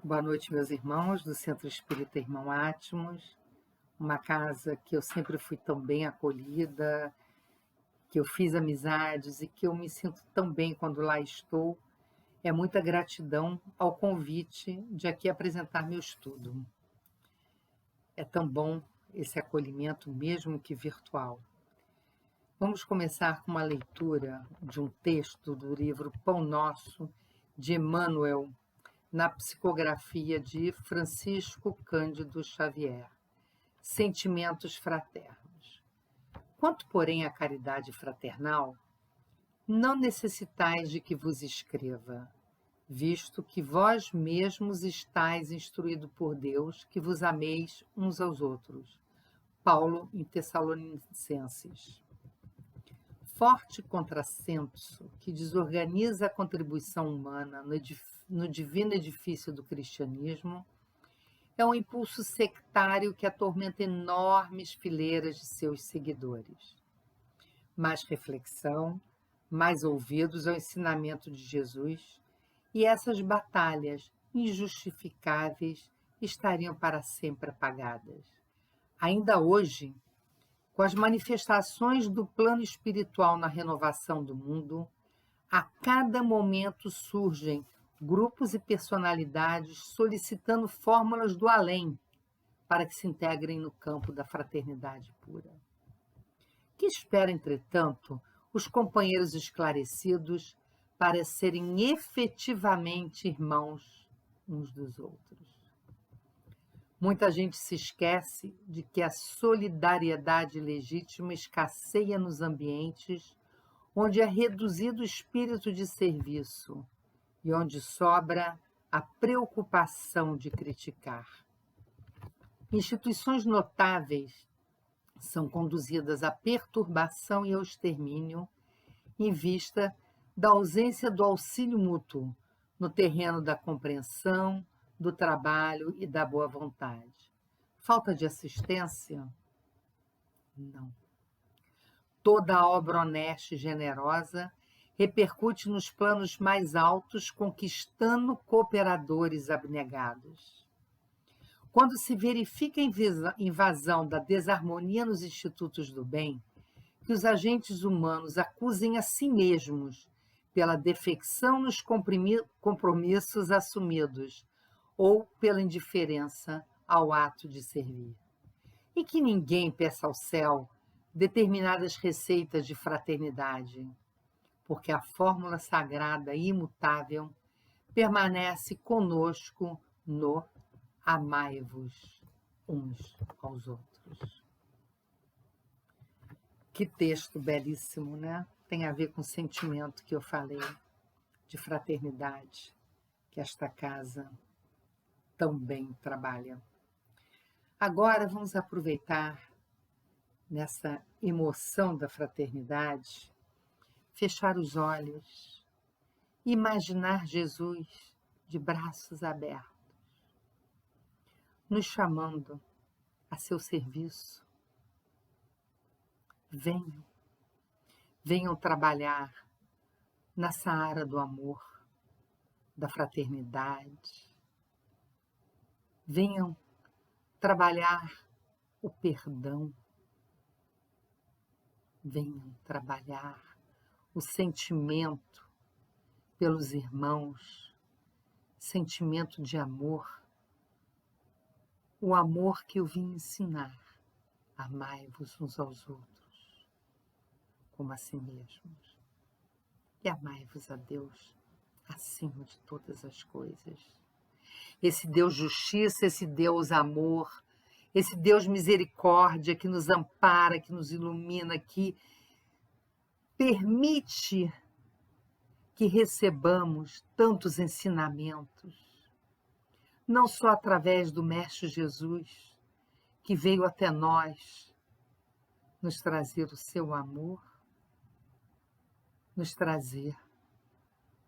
Boa noite, meus irmãos do Centro Espírita Irmão Átmos, uma casa que eu sempre fui tão bem acolhida, que eu fiz amizades e que eu me sinto tão bem quando lá estou. É muita gratidão ao convite de aqui apresentar meu estudo. É tão bom esse acolhimento, mesmo que virtual. Vamos começar com uma leitura de um texto do livro Pão Nosso, de Emmanuel, na psicografia de Francisco Cândido Xavier. Sentimentos fraternos. Quanto, porém, à caridade fraternal, não necessitais de que vos escreva, visto que vós mesmos estáis instruído por Deus, que vos ameis uns aos outros. Paulo, em Tessalonicenses. Forte contrassenso que desorganiza a contribuição humana no divino edifício do cristianismo é um impulso sectário que atormenta enormes fileiras de seus seguidores. Mais reflexão, mais ouvidos ao ensinamento de Jesus, e essas batalhas injustificáveis estariam para sempre apagadas. Ainda hoje, com as manifestações do plano espiritual na renovação do mundo, a cada momento surgem grupos e personalidades solicitando fórmulas do além para que se integrem no campo da fraternidade pura. Que espera, entretanto, os companheiros esclarecidos para serem efetivamente irmãos uns dos outros. Muita gente se esquece de que a solidariedade legítima escasseia nos ambientes onde é reduzido o espírito de serviço e onde sobra a preocupação de criticar. Instituições notáveis são conduzidas à perturbação e ao extermínio em vista da ausência do auxílio mútuo no terreno da compreensão, do trabalho e da boa vontade. Falta de assistência? Não. Toda a obra honesta e generosa repercute nos planos mais altos, conquistando cooperadores abnegados. Quando se verifica a invasão da desarmonia nos institutos do bem, que os agentes humanos acusem a si mesmos pela defecção nos compromissos assumidos ou pela indiferença ao ato de servir. E que ninguém peça ao céu determinadas receitas de fraternidade, porque a fórmula sagrada e imutável permanece conosco no amai-vos uns aos outros. Que texto belíssimo, né? Tem a ver com o sentimento que eu falei de fraternidade, que esta casa tão bem trabalha. Agora vamos aproveitar nessa emoção da fraternidade, fechar os olhos, imaginar Jesus de braços abertos, nos chamando a seu serviço. Venham trabalhar na seara do amor, da fraternidade. Venham trabalhar o perdão. Venham trabalhar o sentimento pelos irmãos, sentimento de amor, o amor que eu vim ensinar. Amai-vos uns aos outros, como a si mesmos. E amai-vos a Deus acima de todas as coisas. Esse Deus justiça, esse Deus amor, esse Deus misericórdia que nos ampara, que nos ilumina, que permite que recebamos tantos ensinamentos, não só através do Mestre Jesus, que veio até nós nos trazer o seu amor, nos trazer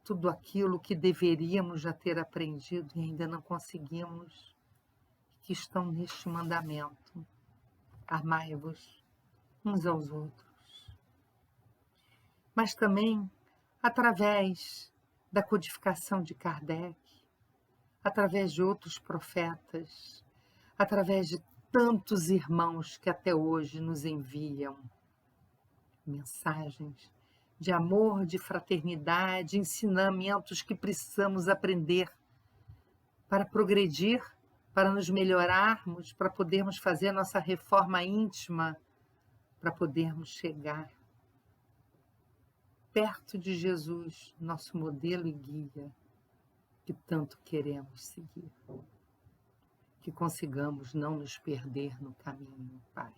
tudo aquilo que deveríamos já ter aprendido e ainda não conseguimos, que estão neste mandamento. Amai-vos uns aos outros. Mas também através da codificação de Kardec, através de outros profetas, através de tantos irmãos que até hoje nos enviam mensagens de amor, de fraternidade, ensinamentos que precisamos aprender para progredir, para nos melhorarmos, para podermos fazer a nossa reforma íntima, para podermos chegar perto de Jesus, nosso modelo e guia, que tanto queremos seguir. Que consigamos não nos perder no caminho, Pai.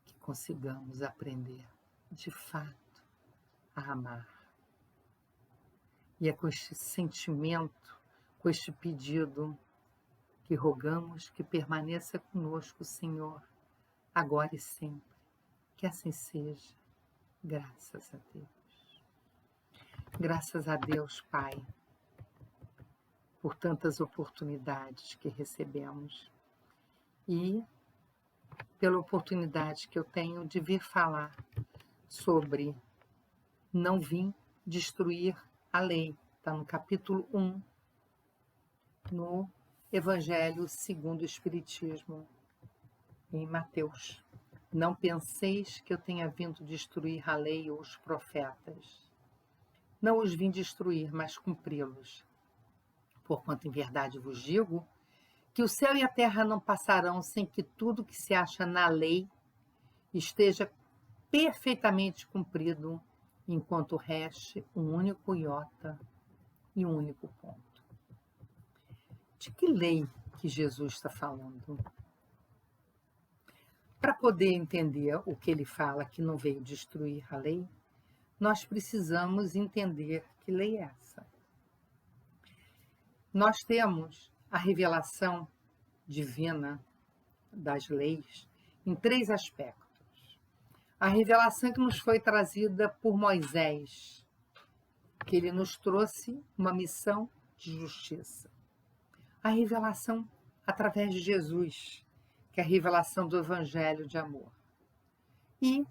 Que consigamos aprender, de fato, a amar. E é com este sentimento, com este pedido, que rogamos que permaneça conosco, Senhor, agora e sempre. Que assim seja. Graças a Deus. Graças a Deus, Pai, por tantas oportunidades que recebemos e pela oportunidade que eu tenho de vir falar sobre não vim destruir a lei. Está no capítulo 1, no Evangelho segundo o Espiritismo, em Mateus. Não penseis que eu tenha vindo destruir a lei ou os profetas. Não os vim destruir, mas cumpri-los. Porquanto em verdade vos digo que o céu e a terra não passarão sem que tudo que se acha na lei esteja perfeitamente cumprido, enquanto reste um único iota e um único ponto. De que lei que Jesus está falando? Para poder entender o que ele fala, que não veio destruir a lei, nós precisamos entender que lei é essa. Nós temos a revelação divina das leis em 3 aspectos. A revelação que nos foi trazida por Moisés, que ele nos trouxe uma missão de justiça. A revelação através de Jesus, que é a revelação do Evangelho de amor. E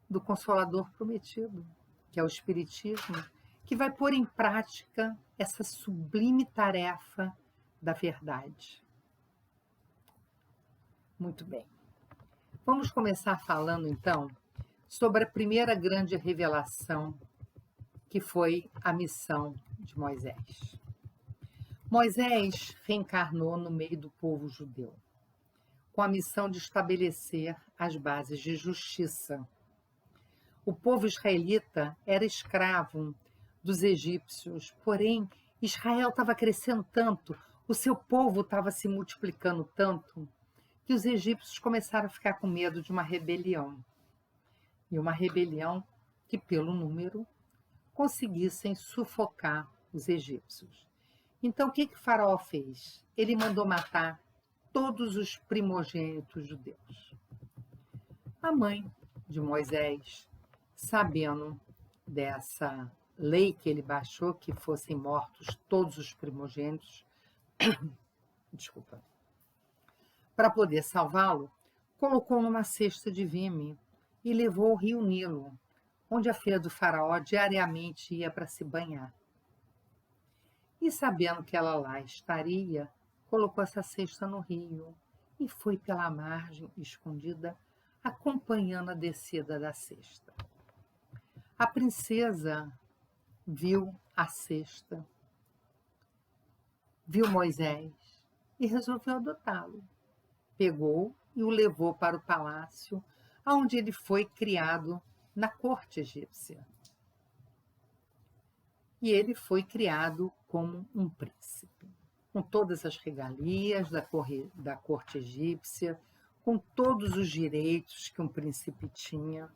do Consolador prometido, que é o Espiritismo, que vai pôr em prática essa sublime tarefa da verdade. Muito bem. Vamos começar falando, então, sobre a primeira grande revelação, que foi a missão de Moisés. Moisés reencarnou no meio do povo judeu, com a missão de estabelecer as bases de justiça. O povo israelita era escravo dos egípcios, porém Israel estava crescendo tanto, o seu povo estava se multiplicando tanto, que os egípcios começaram a ficar com medo de uma rebelião. E uma rebelião que, pelo número, conseguissem sufocar os egípcios. Então, o que Faraó fez? Ele mandou matar todos os primogênitos judeus. A mãe de Moisés, sabendo dessa lei que ele baixou, que fossem mortos todos os primogênitos, para poder salvá-lo, colocou numa cesta de vime e levou ao rio Nilo, onde a filha do faraó diariamente ia para se banhar. E sabendo que ela lá estaria, colocou essa cesta no rio e foi pela margem escondida, acompanhando a descida da cesta. A princesa viu a cesta, viu Moisés e resolveu adotá-lo. Pegou e o levou para o palácio, onde ele foi criado na corte egípcia. E ele foi criado como um príncipe, com todas as regalias da corte egípcia, com todos os direitos que um príncipe tinha.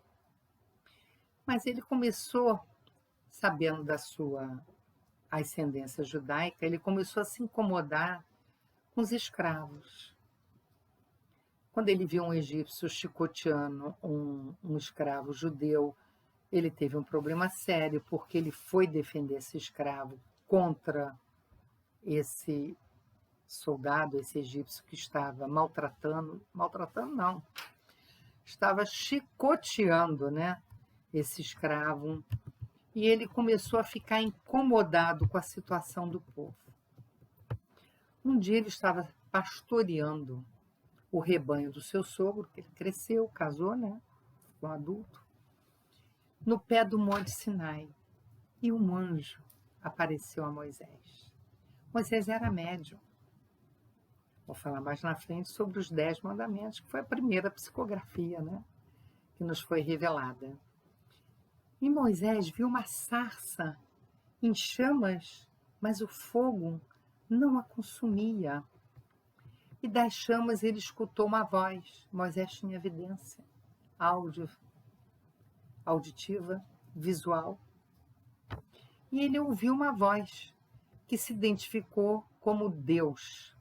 Mas ele começou, sabendo da sua ascendência judaica, ele começou a se incomodar com os escravos. Quando ele viu um egípcio chicoteando um escravo judeu, ele teve um problema sério, porque ele foi defender esse escravo contra esse soldado, esse egípcio que estava maltratando não, estava chicoteando, né, esse escravo. e ele começou a ficar incomodado com a situação do povo. Um dia ele estava pastoreando o rebanho do seu sogro, que ele cresceu, casou, né? Ficou adulto, no pé do Monte Sinai. E um anjo apareceu a Moisés. Moisés era médium. Vou falar mais na frente sobre os 10 mandamentos, que foi a primeira psicografia, né? Que nos foi revelada. E Moisés viu uma sarça em chamas, mas o fogo não a consumia. E das chamas ele escutou uma voz. Moisés tinha evidência auditiva, visual. E ele ouviu uma voz que se identificou como Deus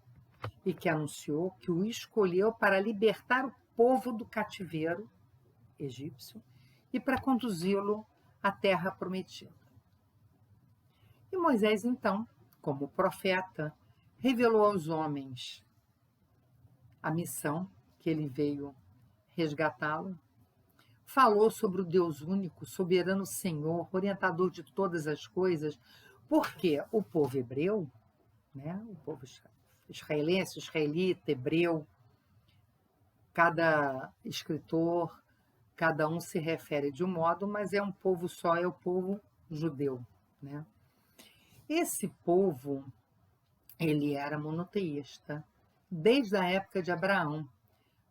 e que anunciou que o escolheu para libertar o povo do cativeiro egípcio e para conduzi-lo à terra prometida. E Moisés, então, como profeta, revelou aos homens a missão que ele veio resgatá-lo, falou sobre o Deus único, soberano Senhor, orientador de todas as coisas, porque o povo hebreu, né, o povo israelense, israelita, hebreu, cada escritor, cada um se refere de um modo, mas é um povo só, é o povo judeu, né? Esse povo, ele era monoteísta, desde a época de Abraão.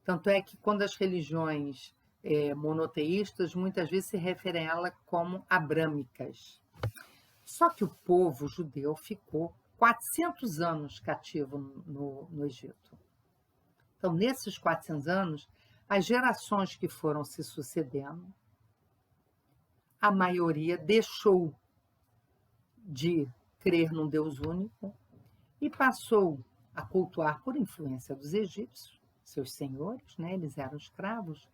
Tanto é que quando as religiões monoteístas, muitas vezes se referem a ela como abrâmicas. Só que o povo judeu ficou 400 anos cativo no Egito. Então, nesses 400 anos, as gerações que foram se sucedendo, a maioria deixou de crer num Deus único e passou a cultuar, por influência dos egípcios, seus senhores, né? Eles eram escravos,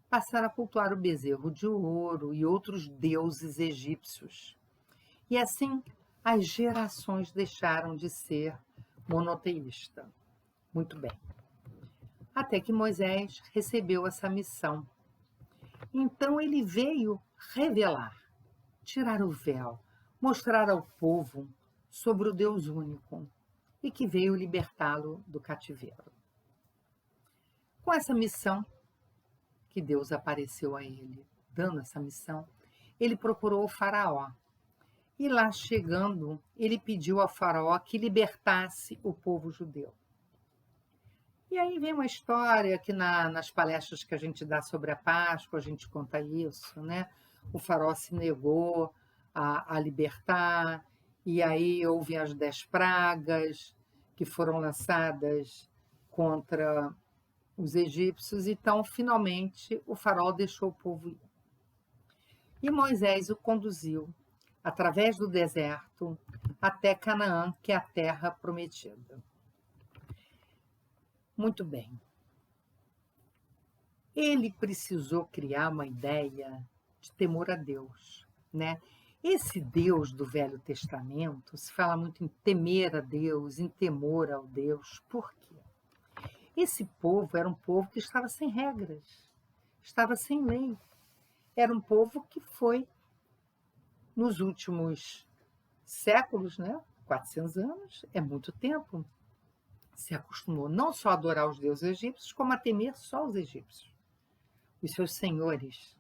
passaram a cultuar o bezerro de ouro e outros deuses egípcios. E assim, as gerações deixaram de ser monoteístas. Muito bem. Até que Moisés recebeu essa missão. Então ele veio revelar, tirar o véu, mostrar ao povo sobre o Deus único e que veio libertá-lo do cativeiro. Com essa missão, que Deus apareceu a ele, dando essa missão, ele procurou o faraó. E lá chegando, ele pediu ao faraó que libertasse o povo judeu. E aí vem uma história que nas palestras que a gente dá sobre a Páscoa, a gente conta isso, né? O faraó se negou a libertar, e aí houve as 10 pragas que foram lançadas contra os egípcios, então, finalmente, o faraó deixou o povo ir. E Moisés o conduziu, através do deserto, até Canaã, que é a terra prometida. Muito bem. Ele precisou criar uma ideia de temor a Deus, né? Esse Deus do Velho Testamento se fala muito em temer a Deus, em temor ao Deus. Por quê? Esse povo era um povo que estava sem regras, estava sem lei. Era um povo que foi, nos últimos séculos, né? 400 anos, é muito tempo, se acostumou não só a adorar os deuses egípcios, como a temer só os egípcios, os seus senhores,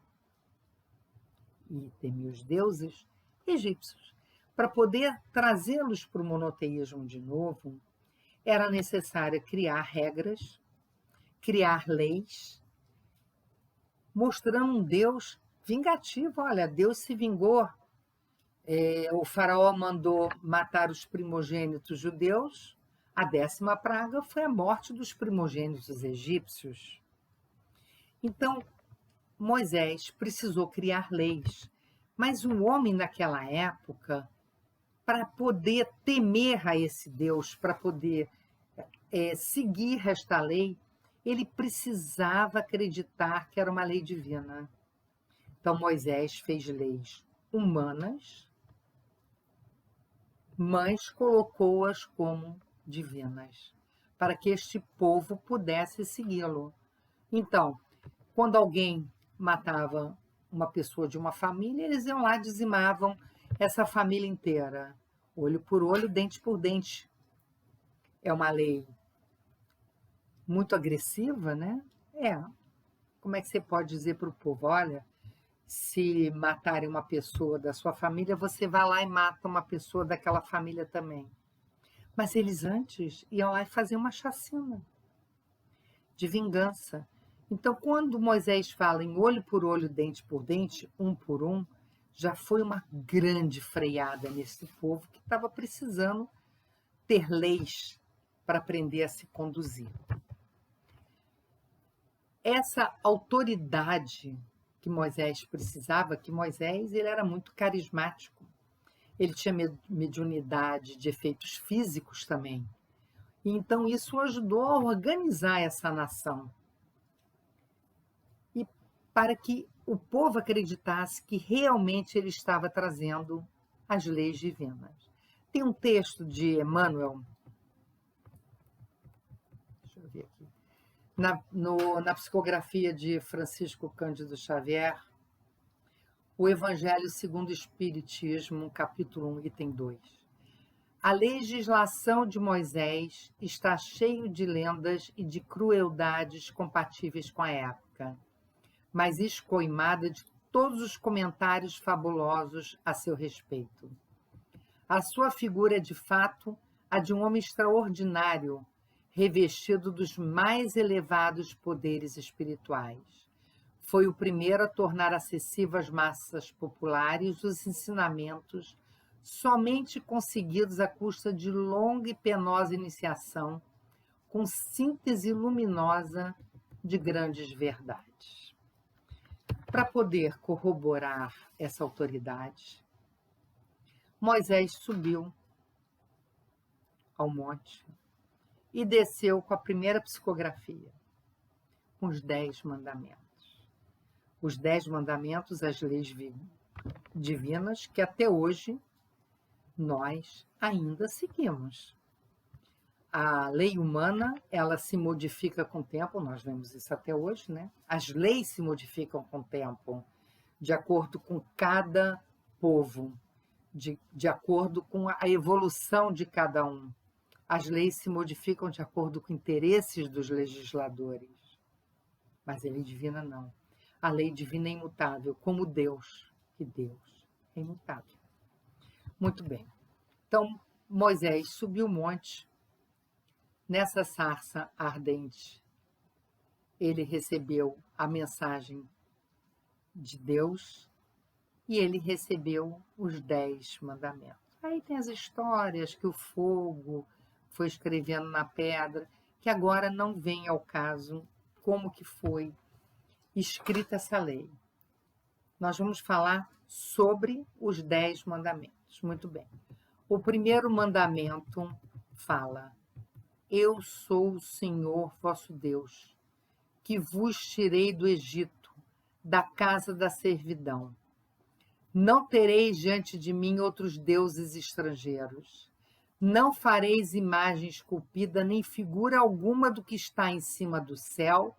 e temer os deuses egípcios. Para poder trazê-los para o monoteísmo de novo, era necessário criar regras, criar leis, mostrando um Deus vingativo. Olha, Deus se vingou. O faraó mandou matar os primogênitos judeus. A 10ª praga foi a morte dos primogênitos egípcios. Então, Moisés precisou criar leis. Mas o homem naquela época, para poder temer a esse Deus, para poder seguir esta lei, ele precisava acreditar que era uma lei divina. Então Moisés fez leis humanas, mas colocou-as como divinas, para que este povo pudesse segui-lo. Então, quando alguém matava uma pessoa de uma família, eles iam lá e dizimavam essa família inteira. Olho por olho, dente por dente. É uma lei muito agressiva, né? Como é que você pode dizer para o povo, olha, se matarem uma pessoa da sua família, você vai lá e mata uma pessoa daquela família também. Mas eles antes iam lá e faziam uma chacina de vingança. Então, quando Moisés fala em olho por olho, dente por dente, um por um, já foi uma grande freada nesse povo que estava precisando ter leis para aprender a se conduzir. Essa autoridade que Moisés precisava, que Moisés ele era muito carismático, ele tinha mediunidade de efeitos físicos também. E então isso ajudou a organizar essa nação. E para que o povo acreditasse que realmente ele estava trazendo as leis divinas. Tem um texto de Emmanuel, deixa eu ver aqui, na psicografia de Francisco Cândido Xavier, o Evangelho segundo o Espiritismo, capítulo 1, item 2. A legislação de Moisés está cheia de lendas e de crueldades compatíveis com a época, mas escoimada de todos os comentários fabulosos a seu respeito. A sua figura é, de fato, a de um homem extraordinário, revestido dos mais elevados poderes espirituais. Foi o primeiro a tornar acessíveis às massas populares os ensinamentos somente conseguidos à custa de longa e penosa iniciação, com síntese luminosa de grandes verdades. Para poder corroborar essa autoridade, Moisés subiu ao monte e desceu com a primeira psicografia, com os 10 mandamentos. Os 10 mandamentos, as leis divinas, que até hoje nós ainda seguimos. A lei humana, ela se modifica com o tempo, nós vemos isso até hoje, né? As leis se modificam com o tempo, de acordo com cada povo, de acordo com a evolução de cada um. As leis se modificam de acordo com interesses dos legisladores. Mas a lei divina não. A lei divina é imutável, como Deus, que Deus é imutável. Muito bem. Então, Moisés subiu o monte, nessa sarça ardente. Ele recebeu a mensagem de Deus e ele recebeu os 10 mandamentos. Aí tem as histórias que o fogo foi escrevendo na pedra, que agora não vem ao caso como que foi escrita essa lei. Nós vamos falar sobre os 10 mandamentos. Muito bem. O primeiro mandamento fala: eu sou o Senhor vosso Deus, que vos tirei do Egito, da casa da servidão. Não tereis diante de mim outros deuses estrangeiros. Não fareis imagem esculpida, nem figura alguma do que está em cima do céu,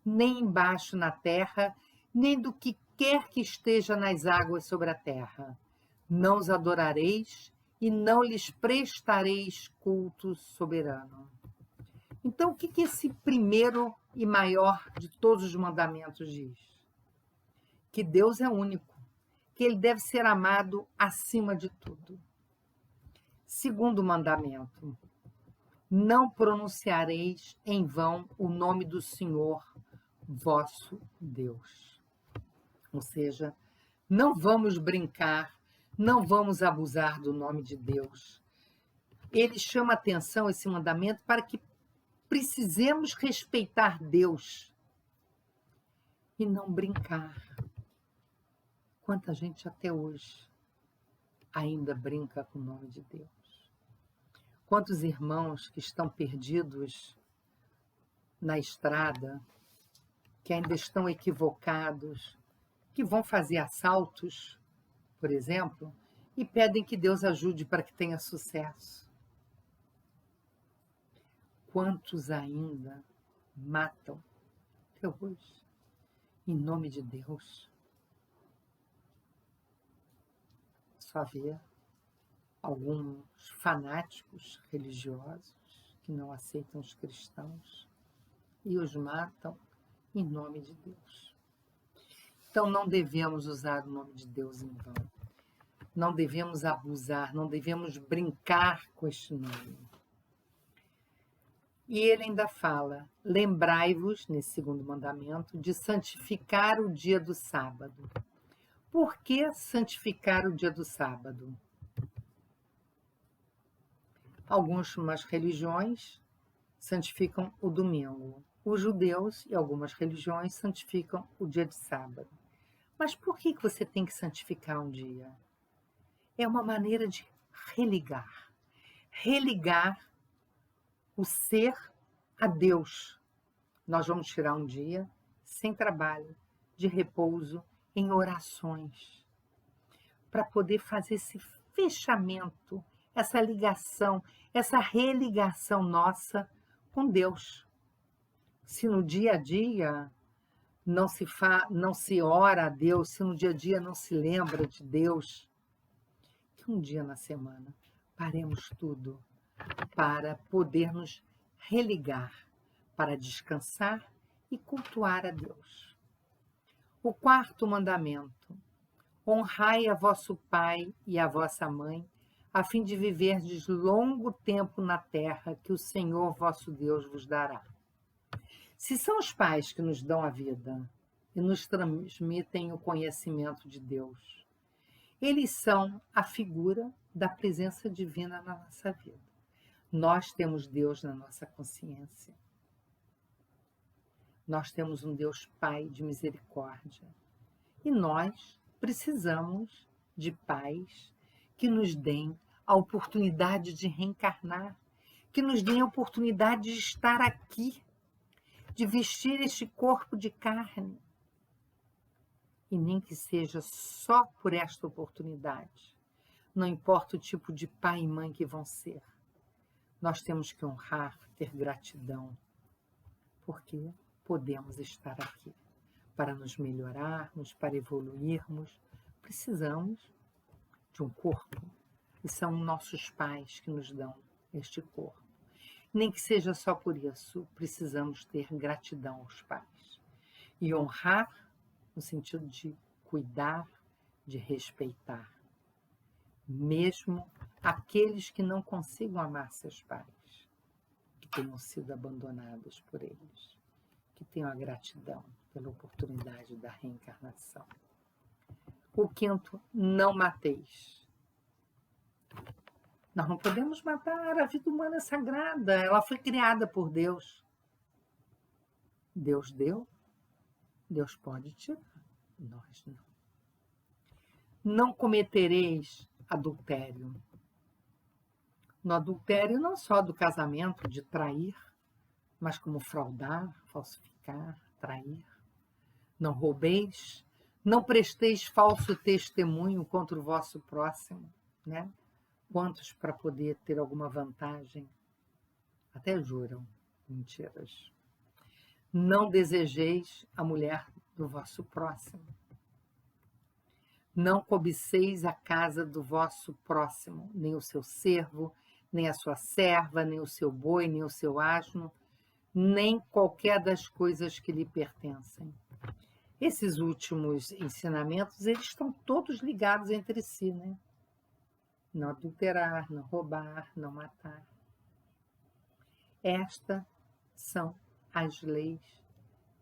nem embaixo na terra, nem do que quer que esteja nas águas sobre a terra. Não os adorareis e não lhes prestareis culto soberano. Então, o que esse primeiro e maior de todos os mandamentos diz? Que Deus é único, que ele deve ser amado acima de tudo. Segundo mandamento: não pronunciareis em vão o nome do Senhor, vosso Deus. Ou seja, não vamos brincar, não vamos abusar do nome de Deus. Ele chama atenção, esse mandamento, para que precisemos respeitar Deus e não brincar. Quanta gente até hoje ainda brinca com o nome de Deus. Quantos irmãos que estão perdidos na estrada, que ainda estão equivocados, que vão fazer assaltos, por exemplo, e pedem que Deus ajude para que tenha sucesso. Quantos ainda matam até hoje em nome de Deus? só ver alguns fanáticos religiosos que não aceitam os cristãos e os matam em nome de Deus. Então não devemos usar o nome de Deus em vão. Não devemos abusar, não devemos brincar com este nome. E ele ainda fala: lembrai-vos, nesse segundo mandamento, de santificar o dia do sábado. Por que santificar o dia do sábado? Algumas religiões santificam o domingo. Os judeus e algumas religiões santificam o dia de sábado. Mas por que você tem que santificar um dia? É uma maneira de religar. Religar o ser a Deus. Nós vamos tirar um dia sem trabalho, de repouso, em orações, para poder fazer esse fechamento, essa ligação, essa religação nossa com Deus. Se no dia a dia não se ora a Deus, se no dia a dia não se lembra de Deus, que um dia na semana paremos tudo para poder nos religar, para descansar e cultuar a Deus. O quarto mandamento: honrai a vosso pai e a vossa mãe, a fim de viverdes longo tempo na terra que o Senhor vosso Deus vos dará. Se são os pais que nos dão a vida e nos transmitem o conhecimento de Deus, eles são a figura da presença divina na nossa vida. Nós temos Deus na nossa consciência. Nós temos um Deus Pai de misericórdia. E nós precisamos de pais que nos deem a oportunidade de reencarnar, que nos deem a oportunidade de estar aqui, de vestir este corpo de carne. E nem que seja só por esta oportunidade. Não importa o tipo de pai e mãe que vão ser. Nós temos que honrar, ter gratidão, porque podemos estar aqui. Para nos melhorarmos, para evoluirmos, precisamos de um corpo. E são nossos pais que nos dão este corpo. Nem que seja só por isso, precisamos ter gratidão aos pais. E honrar no sentido de cuidar, de respeitar. Mesmo aqueles que não consigam amar seus pais, que tenham sido abandonados por eles, que tenham a gratidão pela oportunidade da reencarnação. O quinto: não mateis. Nós não podemos matar, a vida humana é sagrada, ela foi criada por Deus. Deus deu, Deus pode tirar, nós não. Não cometereis adultério. No adultério, não só do casamento, de trair, mas como fraudar, falsificar, trair. Não roubeis, não presteis falso testemunho contra o vosso próximo, né? Quantos, para poder ter alguma vantagem, até juram mentiras. Não desejeis a mulher do vosso próximo. Não cobiceis a casa do vosso próximo, nem o seu servo, nem a sua serva, nem o seu boi, nem o seu asno, nem qualquer das coisas que lhe pertencem. Esses últimos ensinamentos, eles estão todos ligados entre si, né? Não adulterar, não roubar, não matar. Estas são as leis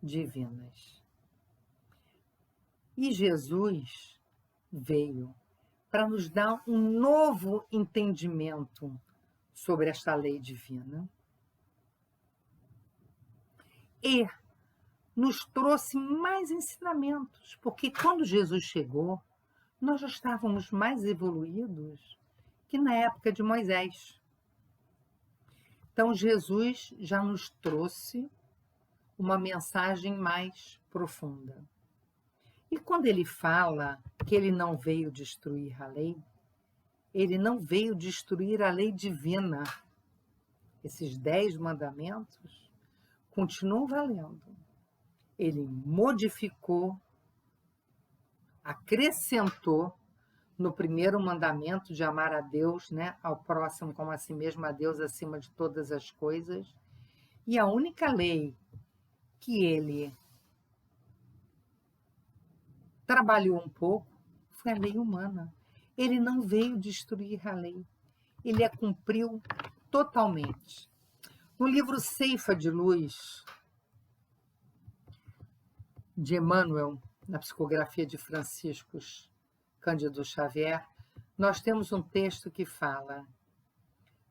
divinas. E Jesus veio para nos dar um novo entendimento sobre esta lei divina e nos trouxe mais ensinamentos, porque quando Jesus chegou, nós já estávamos mais evoluídos que na época de Moisés. Então, Jesus já nos trouxe uma mensagem mais profunda. E quando ele fala que ele não veio destruir a lei, ele não veio destruir a lei divina. Esses 10 mandamentos continuam valendo. Ele modificou, acrescentou, no primeiro mandamento de amar a Deus, né, ao próximo como a si mesmo, a Deus acima de todas as coisas. E a única lei que ele trabalhou um pouco foi a lei humana. Ele não veio destruir a lei, ele a cumpriu totalmente. No livro Ceifa de Luz, de Emmanuel, na psicografia de Francisco Cândido Xavier, nós temos um texto que fala: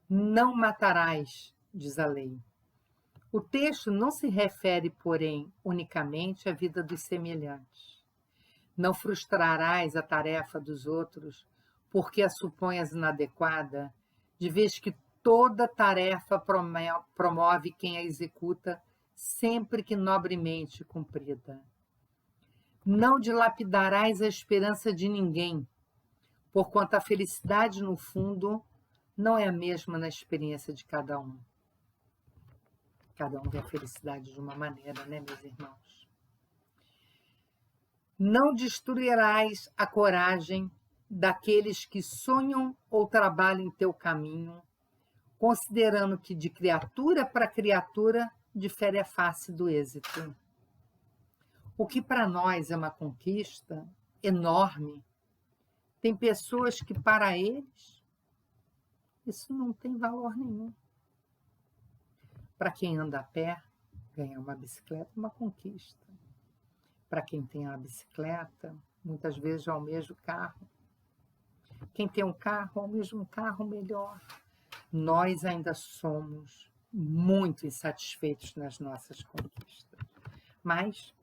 não matarás, diz a lei. O texto não se refere, porém, unicamente à vida dos semelhantes. Não frustrarás a tarefa dos outros porque a suponhas inadequada, de vez que toda tarefa promove quem a executa, sempre que nobremente cumprida. Não dilapidarás a esperança de ninguém, porquanto a felicidade, no fundo, não é a mesma na experiência de cada um. Cada um vê a felicidade de uma maneira, né, meus irmãos? Não destruirás a coragem daqueles que sonham ou trabalham em teu caminho, considerando que de criatura para criatura difere a face do êxito. O que para nós é uma conquista enorme, tem pessoas que para eles isso não tem valor nenhum. Para quem anda a pé, ganhar uma bicicleta é uma conquista. Para quem tem uma bicicleta, muitas vezes almeja o carro. Quem tem um carro, almeja um carro melhor. Nós ainda somos muito insatisfeitos nas nossas conquistas. Mas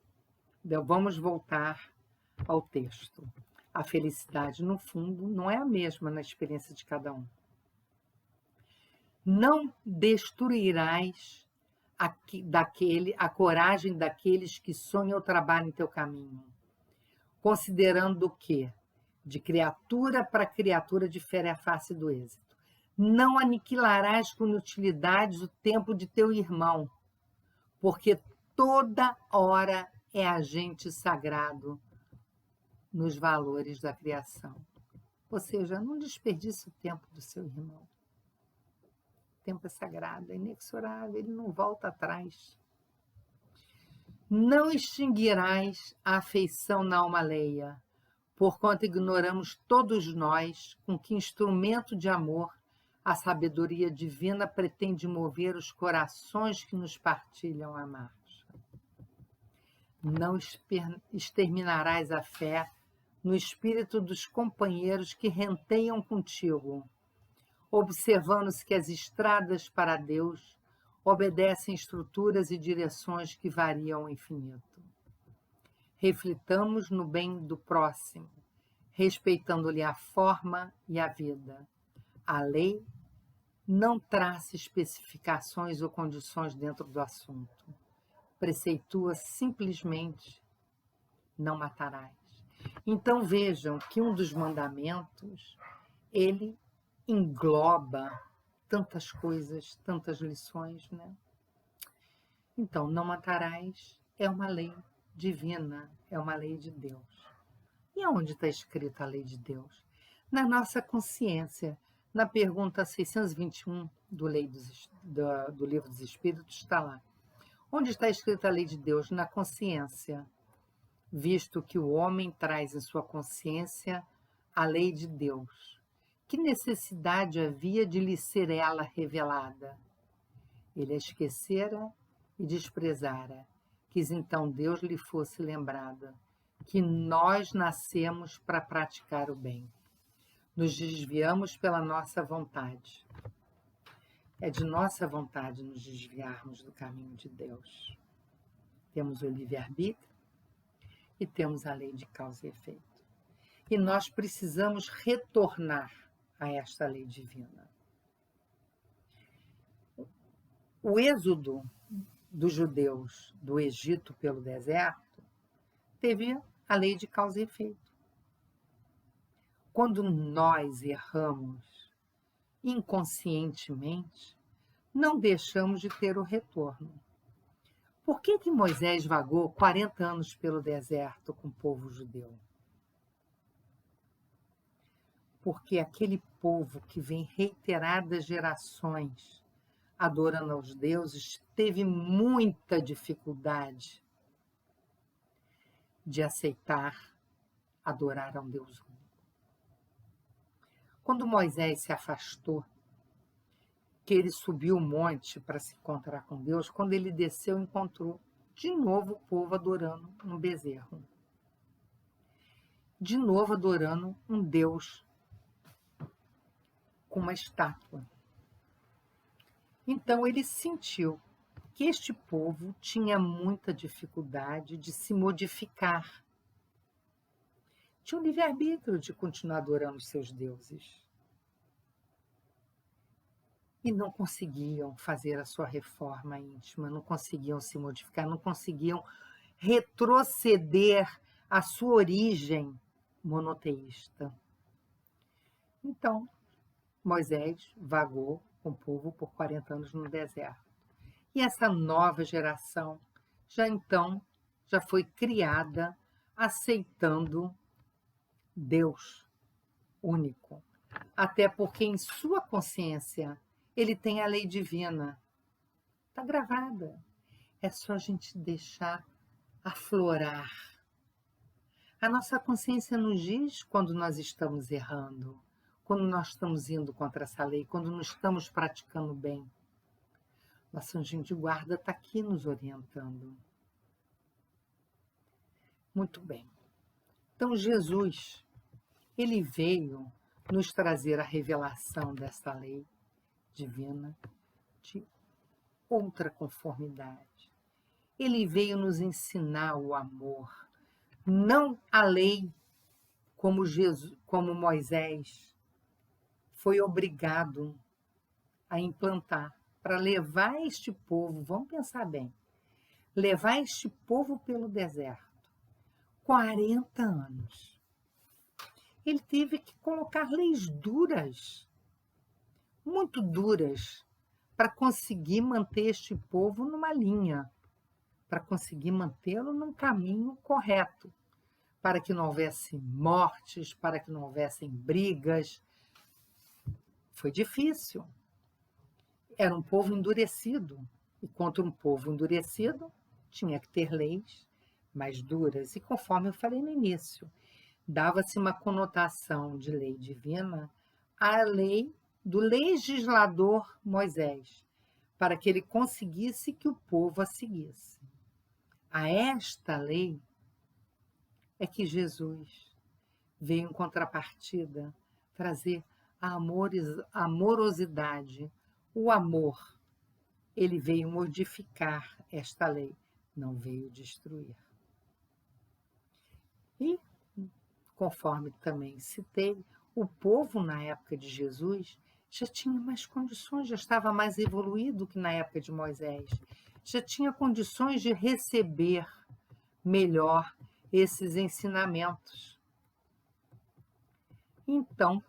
vamos voltar ao texto. A felicidade, no fundo, não é a mesma na experiência de cada um. Não destruirás a coragem daqueles que sonham o trabalho em teu caminho, considerando que de criatura para criatura difere a face do êxito. Não aniquilarás com inutilidades o tempo de teu irmão, porque toda hora é agente sagrado nos valores da criação. Ou seja, não desperdice o tempo do seu irmão. O tempo é sagrado, é inexorável, ele não volta atrás. Não extinguirás a afeição na alma alheia, porquanto ignoramos todos nós com que instrumento de amor a sabedoria divina pretende mover os corações que nos partilham a marcha. Não exterminarás a fé no espírito dos companheiros que renteiam contigo, observando-se que as estradas para Deus obedecem estruturas e direções que variam ao infinito. Reflitamos no bem do próximo, respeitando-lhe a forma e a vida. A lei não traça especificações ou condições dentro do assunto. Preceitua simplesmente: não matarás. Então vejam que um dos mandamentos, ele engloba tantas coisas, tantas lições, né? Então, não matarás é uma lei divina, é uma lei de Deus. E onde está escrita a lei de Deus? Na nossa consciência. Na pergunta 621 do Livro dos Espíritos está lá. Onde está escrita a lei de Deus? Na consciência, visto que o homem traz em sua consciência a lei de Deus. Que necessidade havia de lhe ser ela revelada? Ele a esquecera e desprezara. Quis então Deus lhe fosse lembrada, que nós nascemos para praticar o bem. Nos desviamos pela nossa vontade. É de nossa vontade nos desviarmos do caminho de Deus. Temos o livre-arbítrio e temos a lei de causa e efeito. E nós precisamos retornar a esta lei divina. O êxodo dos judeus do Egito pelo deserto teve a lei de causa e efeito. Quando nós erramos inconscientemente, não deixamos de ter o retorno. Por que Moisés vagou 40 anos pelo deserto com o povo judeu? porque aquele povo que vem reiteradas gerações adorando aos deuses teve muita dificuldade de aceitar adorar a um Deus único. Quando Moisés se afastou, que ele subiu o monte para se encontrar com Deus, quando ele desceu, encontrou de novo o povo adorando um bezerro. De novo adorando um Deus com uma estátua. Então ele sentiu que este povo tinha muita dificuldade de se modificar. Tinha um livre-arbítrio de continuar adorando os seus deuses. E não conseguiam fazer a sua reforma íntima, não conseguiam se modificar, não conseguiam retroceder à sua origem monoteísta. Então, Moisés vagou com o povo por 40 anos no deserto. E essa nova geração já foi criada aceitando Deus único. Até porque em sua consciência ele tem a lei divina. Está gravada. É só a gente deixar aflorar. A nossa consciência nos diz quando nós estamos errando, quando nós estamos indo contra essa lei, quando não estamos praticando bem. Nosso anjinho de guarda está aqui nos orientando. Muito bem. Então, Jesus, ele veio nos trazer a revelação dessa lei divina de outra conformidade. Ele veio nos ensinar o amor, não a lei como Moisés foi obrigado a implantar para levar este povo, vamos pensar bem, levar este povo pelo deserto, 40 anos. Ele teve que colocar leis duras, muito duras, para conseguir manter este povo numa linha, para conseguir mantê-lo num caminho correto, para que não houvesse mortes, para que não houvessem brigas. Foi difícil. Era um povo endurecido, e contra um povo endurecido tinha que ter leis mais duras. E conforme eu falei no início, dava-se uma conotação de lei divina à lei do legislador Moisés, para que ele conseguisse que o povo a seguisse. A esta lei é que Jesus veio em contrapartida trazer a amorosidade, o amor. Ele veio modificar esta lei, não veio destruir. E, conforme também citei, o povo na época de Jesus já tinha mais condições, já estava mais evoluído que na época de Moisés. Já tinha condições de receber melhor esses ensinamentos. Então,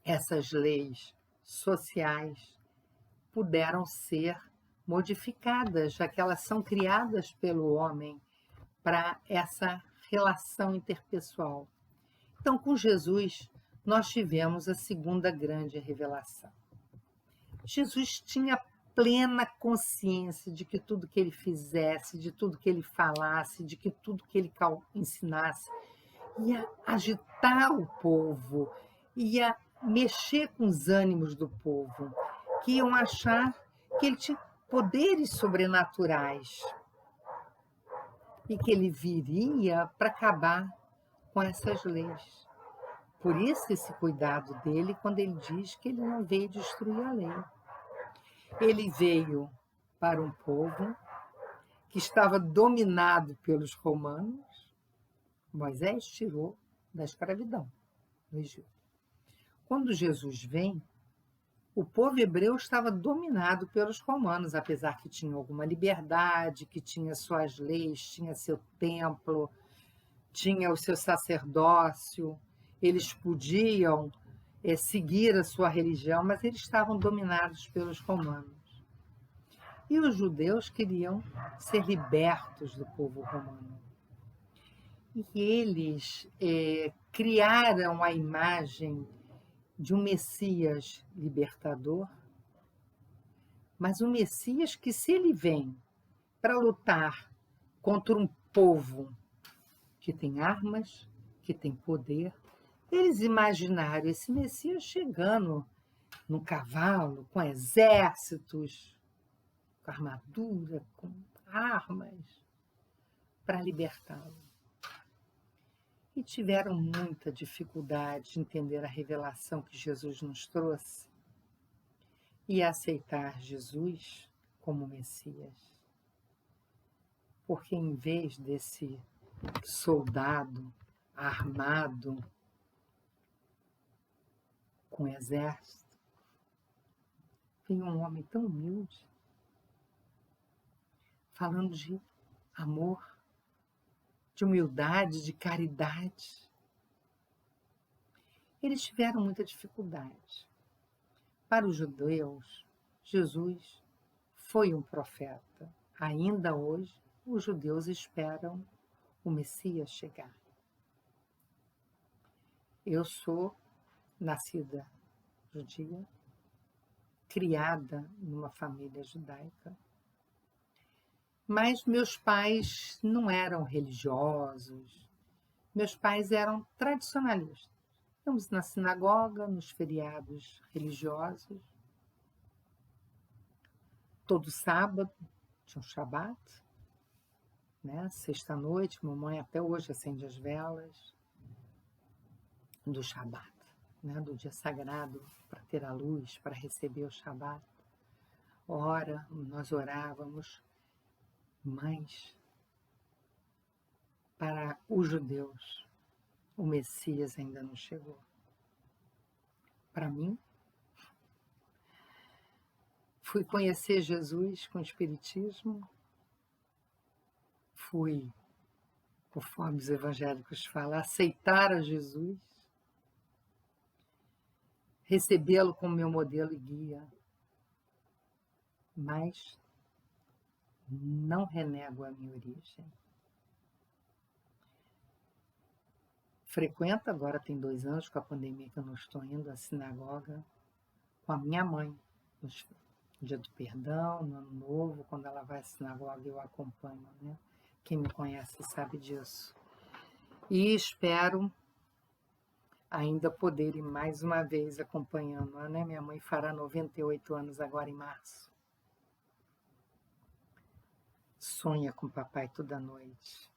essas leis sociais puderam ser modificadas, já que elas são criadas pelo homem para essa relação interpessoal. Então, com Jesus, nós tivemos a segunda grande revelação. Jesus tinha plena consciência de que tudo que ele fizesse, de tudo que ele falasse, de que tudo que ele ensinasse, ia agitar o povo, ia mexer com os ânimos do povo, que iam achar que ele tinha poderes sobrenaturais e que ele viria para acabar com essas leis. Por isso esse cuidado dele quando ele diz que ele não veio destruir a lei. Ele veio para um povo que estava dominado pelos romanos. Moisés tirou da escravidão no Egito. Quando Jesus vem, o povo hebreu estava dominado pelos romanos, apesar que tinha alguma liberdade, que tinha suas leis, tinha seu templo, tinha o seu sacerdócio, eles podiam seguir a sua religião, mas eles estavam dominados pelos romanos. E os judeus queriam ser libertos do povo romano. E eles criaram a imagem de um Messias libertador, mas um Messias que, se ele vem para lutar contra um povo que tem armas, que tem poder, eles imaginaram esse Messias chegando num cavalo, com exércitos, com armadura, com armas, para libertá-lo. E tiveram muita dificuldade de entender a revelação que Jesus nos trouxe e aceitar Jesus como Messias. Porque em vez desse soldado armado com exército, vem um homem tão humilde, falando de amor, de humildade, de caridade. Eles tiveram muita dificuldade. Para os judeus, Jesus foi um profeta. Ainda hoje, os judeus esperam o Messias chegar. Eu sou nascida judia, criada numa família judaica, mas meus pais não eram religiosos, meus pais eram tradicionalistas. Íamos na sinagoga, nos feriados religiosos, todo sábado tinha um Shabat, né? Sexta-noite, mamãe até hoje acende as velas do Shabat, né? Do dia sagrado, para ter a luz, para receber o Shabat. Ora, nós orávamos, mas para os judeus o Messias ainda não chegou. Para mim, fui conhecer Jesus com o Espiritismo, fui, conforme os evangélicos falam, aceitar a Jesus, recebê-lo como meu modelo e guia, mas não renego a minha origem. Frequento, agora tem 2 anos com a pandemia que eu não estou indo à sinagoga, com a minha mãe, no dia do perdão, no ano novo, quando ela vai à sinagoga eu acompanho, né? Quem me conhece sabe disso. E espero ainda poder ir mais uma vez acompanhando, né? Minha mãe fará 98 anos agora em março. Sonha com o papai toda noite.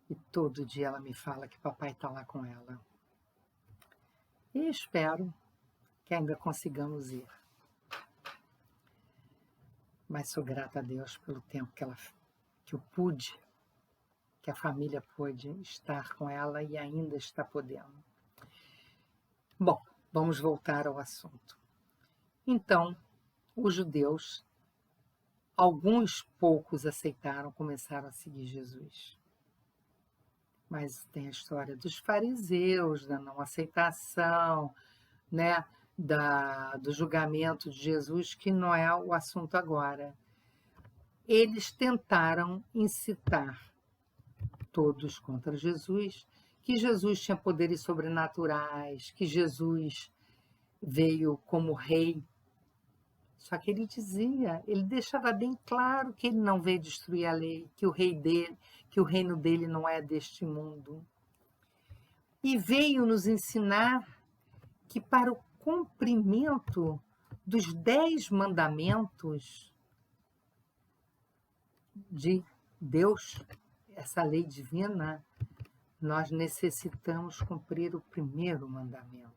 E todo dia ela me fala que papai está lá com ela. E espero que ainda consigamos ir. Mas sou grata a Deus pelo tempo que eu pude, que a família pôde estar com ela e ainda está podendo. Bom, vamos voltar ao assunto. Então, os judeus, alguns poucos aceitaram, começaram a seguir Jesus. Mas tem a história dos fariseus, da não aceitação, né? Do julgamento de Jesus, que não é o assunto agora. Eles tentaram incitar todos contra Jesus, que Jesus tinha poderes sobrenaturais, que Jesus veio como rei. Só que ele deixava bem claro que ele não veio destruir a lei, que o reino dele não é deste mundo. E veio nos ensinar que para o cumprimento dos 10 mandamentos de Deus, essa lei divina, nós necessitamos cumprir o primeiro mandamento.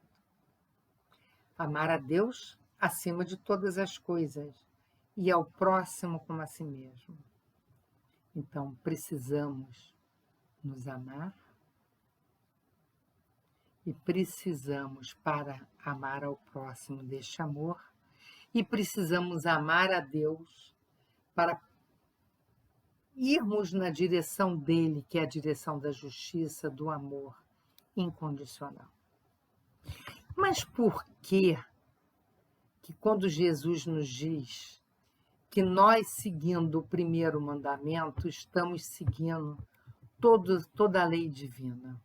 Amar a Deus acima de todas as coisas e ao próximo como a si mesmo. Então, precisamos nos amar e precisamos, para amar ao próximo deste amor, e precisamos amar a Deus para irmos na direção dele, que é a direção da justiça, do amor incondicional. Mas por que quando Jesus nos diz que nós, seguindo o primeiro mandamento, estamos seguindo toda a lei divina.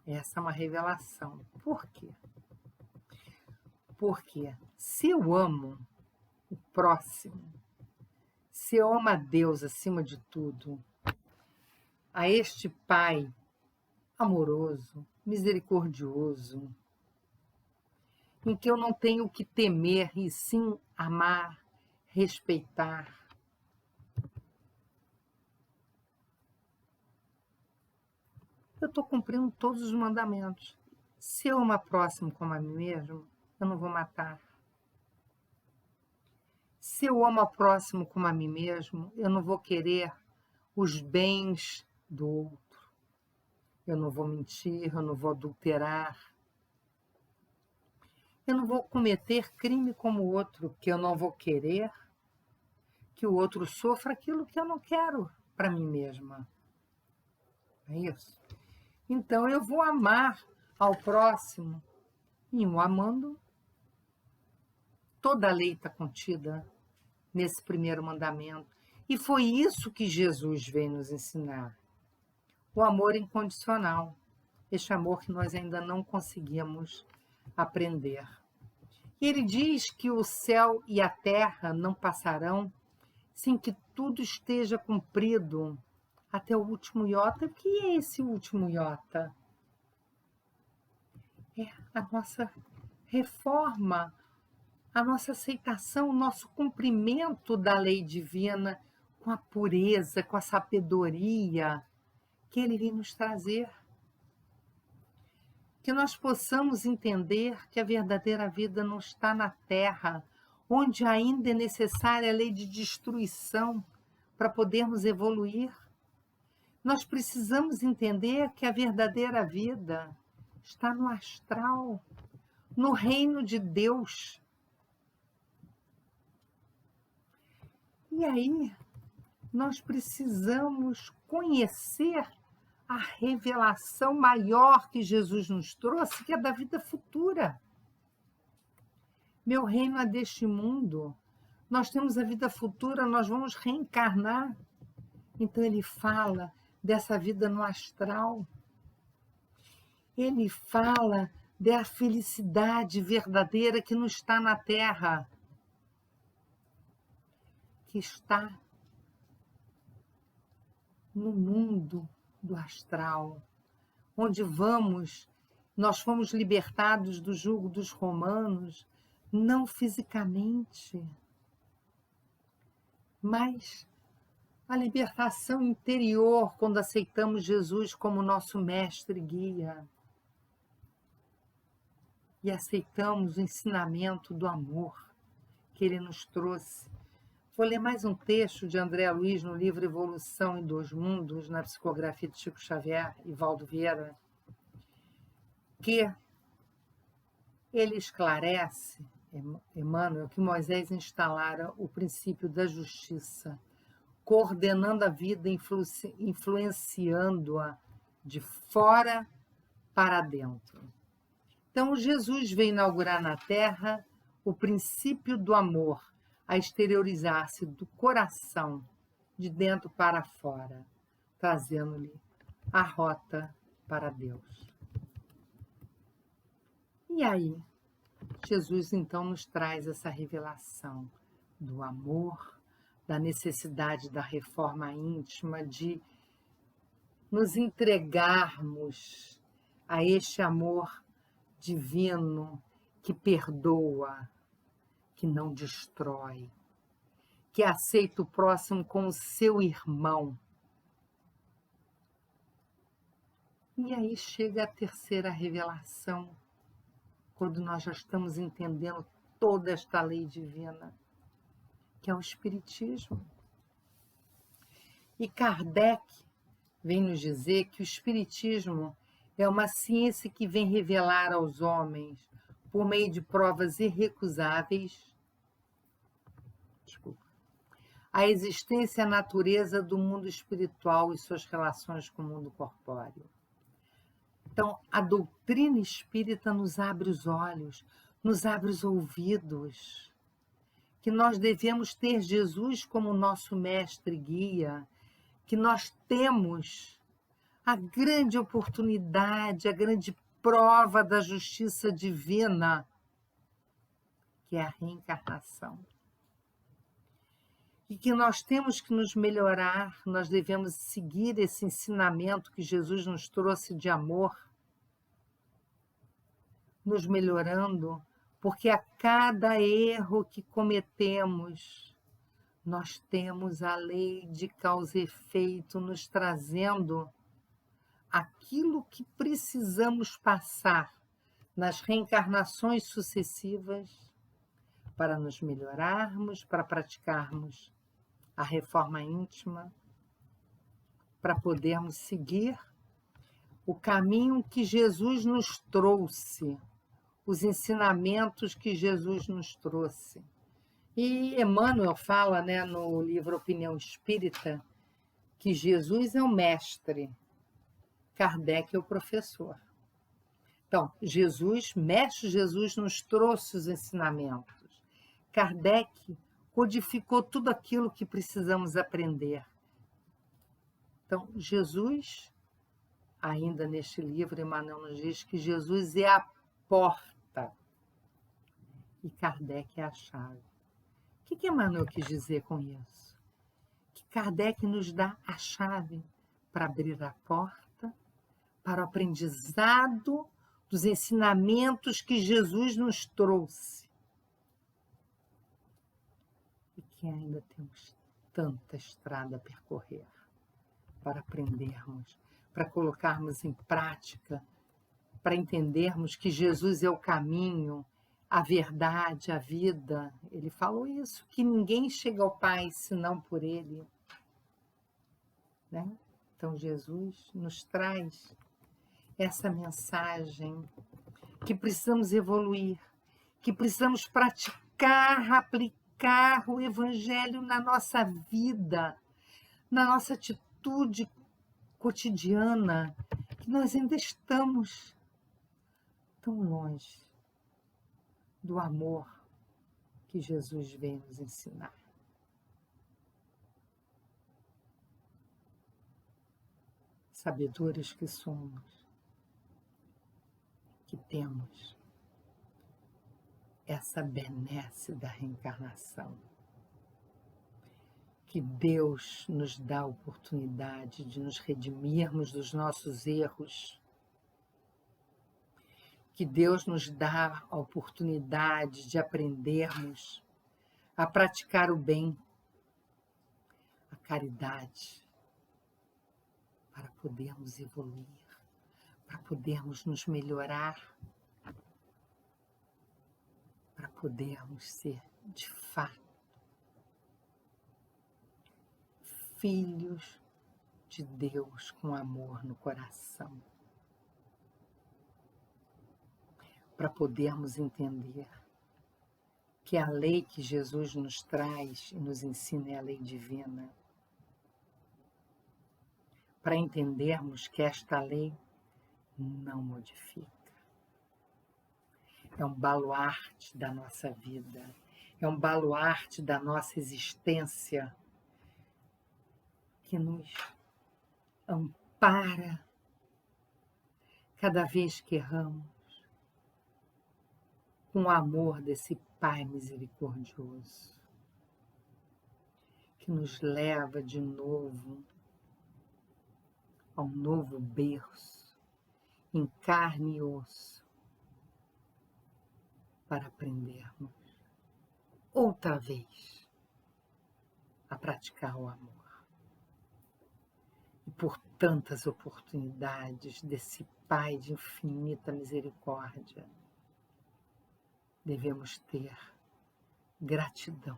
Essa é uma revelação. Por quê? Porque se eu amo o próximo, se eu amo a Deus acima de tudo, a este Pai amoroso, misericordioso, em que eu não tenho que temer e sim amar, respeitar, eu estou cumprindo todos os mandamentos. Se eu amo o próximo como a mim mesmo, eu não vou matar. Se eu amo o próximo como a mim mesmo, eu não vou querer os bens do outro. Eu não vou mentir, eu não vou adulterar. Eu não vou cometer crime como o outro, porque eu não vou querer que o outro sofra aquilo que eu não quero para mim mesma. É isso? Então eu vou amar ao próximo e o amando. Toda a lei está contida nesse primeiro mandamento. E foi isso que Jesus veio nos ensinar. O amor incondicional. Este amor que nós ainda não conseguimos aprender. E ele diz que o céu e a terra não passarão sem que tudo esteja cumprido até o último iota. O que é esse último iota? É a nossa reforma, a nossa aceitação, o nosso cumprimento da lei divina com a pureza, com a sabedoria que ele vem nos trazer. Que nós possamos entender que a verdadeira vida não está na terra, onde ainda é necessária a lei de destruição para podermos evoluir. Nós precisamos entender que a verdadeira vida está no astral, no reino de Deus. E aí, nós precisamos conhecer a revelação maior que Jesus nos trouxe, que é da vida futura. Meu reino é deste mundo. Nós temos a vida futura, nós vamos reencarnar. Então ele fala dessa vida no astral. Ele fala da felicidade verdadeira que não está na terra, que está no mundo do astral, onde nós fomos libertados do jugo dos romanos, não fisicamente, mas a libertação interior, quando aceitamos Jesus como nosso mestre e guia, e aceitamos o ensinamento do amor que ele nos trouxe. Vou ler mais um texto de André Luiz no livro Evolução em Dois Mundos, na psicografia de Chico Xavier e Valdo Vieira, que ele esclarece, Emmanuel, que Moisés instalara o princípio da justiça, coordenando a vida, influenciando-a de fora para dentro. Então, Jesus veio inaugurar na Terra o princípio do amor, a exteriorizar-se do coração, de dentro para fora, trazendo-lhe a rota para Deus. E aí, Jesus então nos traz essa revelação do amor, da necessidade da reforma íntima, de nos entregarmos a este amor divino que perdoa, que não destrói, que aceita o próximo como seu irmão. E aí chega a terceira revelação, quando nós já estamos entendendo toda esta lei divina, que é o Espiritismo. E Kardec vem nos dizer que o Espiritismo é uma ciência que vem revelar aos homens, por meio de provas irrecusáveis, a existência e a natureza do mundo espiritual e suas relações com o mundo corpóreo. Então, a doutrina espírita nos abre os olhos, nos abre os ouvidos, que nós devemos ter Jesus como nosso mestre e guia, que nós temos a grande oportunidade, a grande prova da justiça divina, que é a reencarnação. E que nós temos que nos melhorar, nós devemos seguir esse ensinamento que Jesus nos trouxe de amor, nos melhorando, porque a cada erro que cometemos, nós temos a lei de causa e efeito nos trazendo aquilo que precisamos passar nas reencarnações sucessivas para nos melhorarmos, para praticarmos a reforma íntima, para podermos seguir o caminho que Jesus nos trouxe, os ensinamentos que Jesus nos trouxe. E Emmanuel fala, né, no livro Opinião Espírita, que Jesus é o mestre, Kardec é o professor. Então, Mestre Jesus nos trouxe os ensinamentos. Kardec codificou tudo aquilo que precisamos aprender. Então, Jesus, ainda neste livro, Emmanuel nos diz que Jesus é a porta e Kardec é a chave. O que Emmanuel quis dizer com isso? Que Kardec nos dá a chave para abrir a porta, para o aprendizado dos ensinamentos que Jesus nos trouxe. E que ainda temos tanta estrada a percorrer para aprendermos, para colocarmos em prática, para entendermos que Jesus é o caminho, a verdade, a vida. Ele falou isso, que ninguém chega ao Pai senão por Ele. Né? Então, Jesus nos traz essa mensagem que precisamos evoluir, que precisamos praticar, aplicar o Evangelho na nossa vida, na nossa atitude cotidiana, que nós ainda estamos tão longe do amor que Jesus veio nos ensinar. Sabedores que somos, que temos essa benesse da reencarnação, que Deus nos dá a oportunidade de nos redimirmos dos nossos erros, que Deus nos dá a oportunidade de aprendermos a praticar o bem, a caridade, para podermos evoluir, para podermos nos melhorar, para podermos ser, de fato, filhos de Deus com amor no coração. Para podermos entender que a lei que Jesus nos traz e nos ensina é a lei divina. Para entendermos que esta lei não modifica. É um baluarte da nossa vida, é um baluarte da nossa existência que nos ampara cada vez que erramos, com o amor desse Pai misericordioso, que nos leva de novo a um novo berço, em carne e osso, para aprendermos outra vez a praticar o amor. E por tantas oportunidades desse Pai de infinita misericórdia, devemos ter gratidão.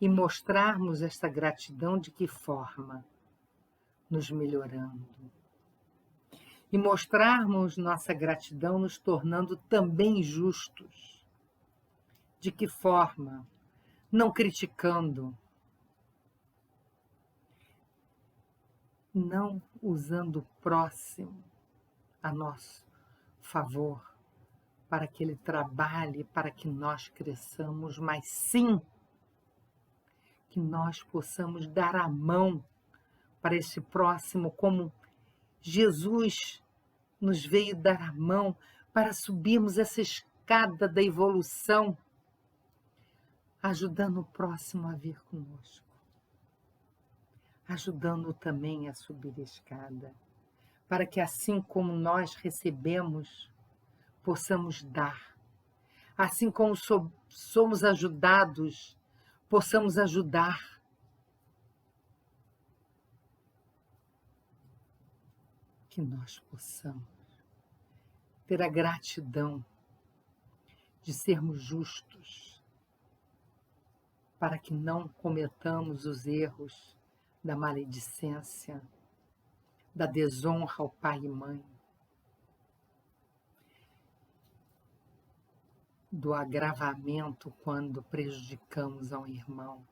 E mostrarmos esta gratidão de que forma? Nos melhorando. E mostrarmos nossa gratidão nos tornando também justos. De que forma? Não criticando. Não usando o próximo a nosso favor, para que ele trabalhe, para que nós cresçamos, mas sim que nós possamos dar a mão para esse próximo, como Jesus nos veio dar a mão para subirmos essa escada da evolução, ajudando o próximo a vir conosco, ajudando também a subir a escada, para que assim como nós recebemos, possamos dar. Assim como somos ajudados, possamos ajudar. Que nós possamos ter a gratidão de sermos justos, para que não cometamos os erros da maledicência, da desonra ao pai e mãe, do agravamento quando prejudicamos ao irmão,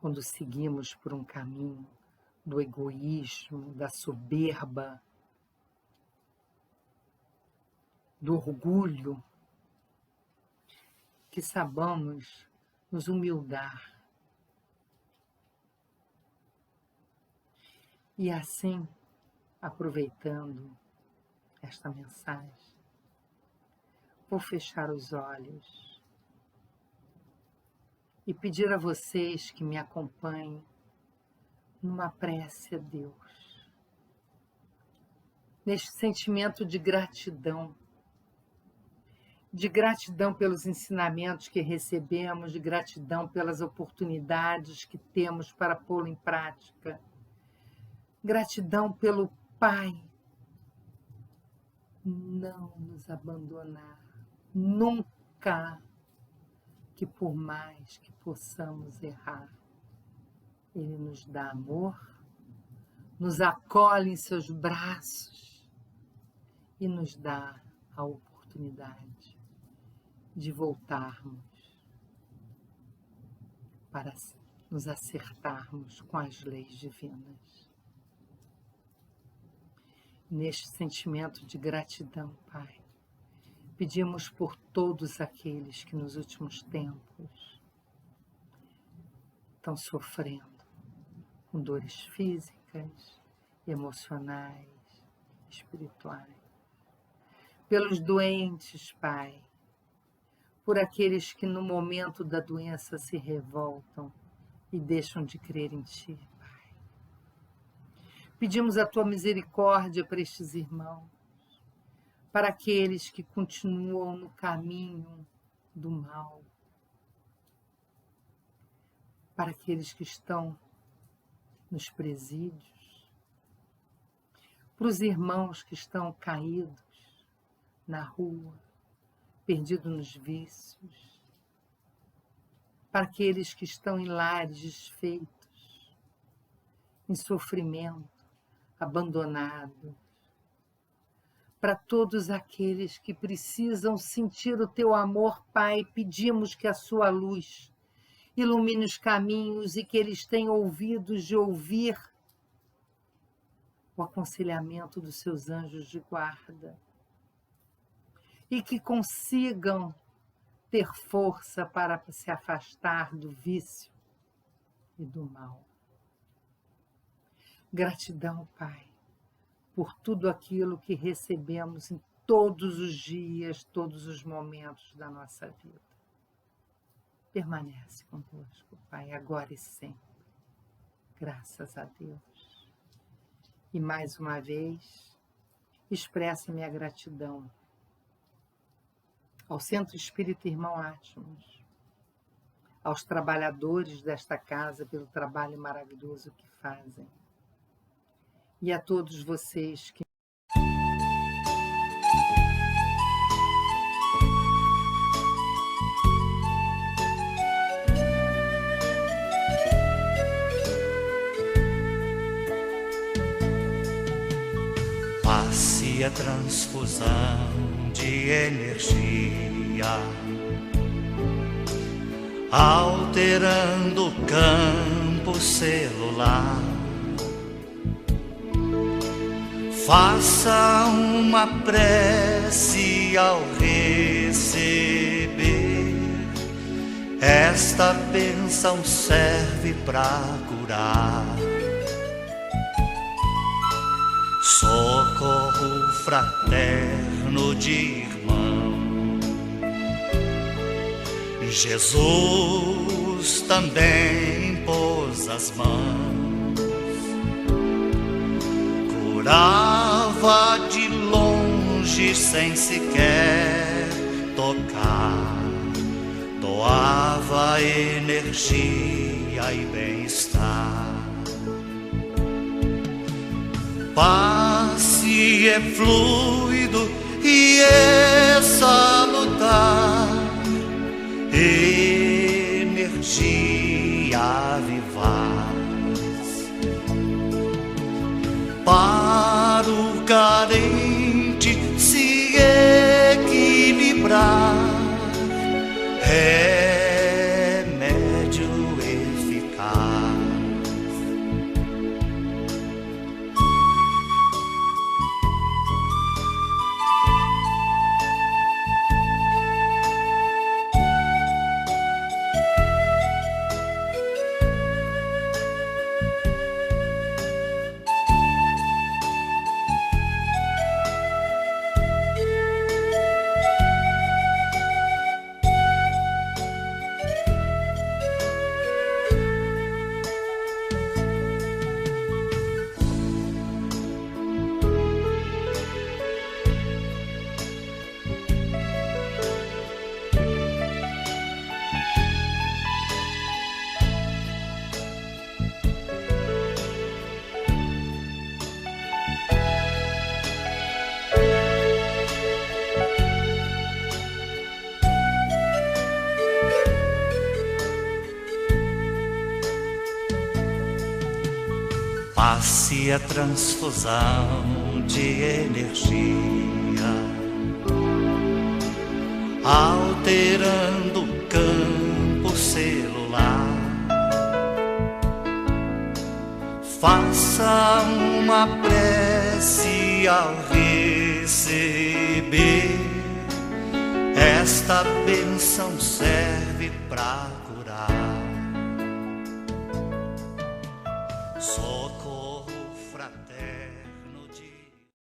quando seguimos por um caminho do egoísmo, da soberba, do orgulho, que saibamos nos humildar. E assim, aproveitando esta mensagem, vou fechar os olhos e pedir a vocês que me acompanhem numa prece a Deus, neste sentimento de gratidão pelos ensinamentos que recebemos, de gratidão pelas oportunidades que temos para pô-lo em prática, gratidão pelo Pai não nos abandonar, nunca, que por mais que possamos errar, Ele nos dá amor, nos acolhe em seus braços e nos dá a oportunidade de voltarmos para nos acertarmos com as leis divinas. Neste sentimento de gratidão, Pai, pedimos por todos aqueles que nos últimos tempos estão sofrendo com dores físicas, emocionais, espirituais. Pelos doentes, Pai, por aqueles que no momento da doença se revoltam e deixam de crer em Ti, Pai. Pedimos a Tua misericórdia para estes irmãos, para aqueles que continuam no caminho do mal, para aqueles que estão nos presídios, para os irmãos que estão caídos na rua, perdidos nos vícios, para aqueles que estão em lares desfeitos, em sofrimento, abandonados, para todos aqueles que precisam sentir o Teu amor, Pai, pedimos que a Sua luz ilumine os caminhos e que eles tenham ouvidos de ouvir o aconselhamento dos Seus anjos de guarda e que consigam ter força para se afastar do vício e do mal. Gratidão, Pai, por tudo aquilo que recebemos em todos os dias, todos os momentos da nossa vida. Permanece conosco, Pai, agora e sempre. Graças a Deus. E mais uma vez, expresso minha gratidão ao Centro Espírita Irmão Átmos, aos trabalhadores desta casa pelo trabalho maravilhoso que fazem, e a todos vocês que faça a transfusão de energia, alterando o campo celular. Faça uma prece ao receber Esta bênção serve pra curar. Socorro fraterno de irmão. Jesus também pôs as mãos, curava de longe sem sequer tocar, doava energia e bem-estar. Passe é fluido e é salutar, energia vivaz. Para o carente se equilibrar, remédio eficaz. Passe a transfusão de energia, alterando o campo celular. Faça uma prece ao receber. Esta bênção serve pra curar.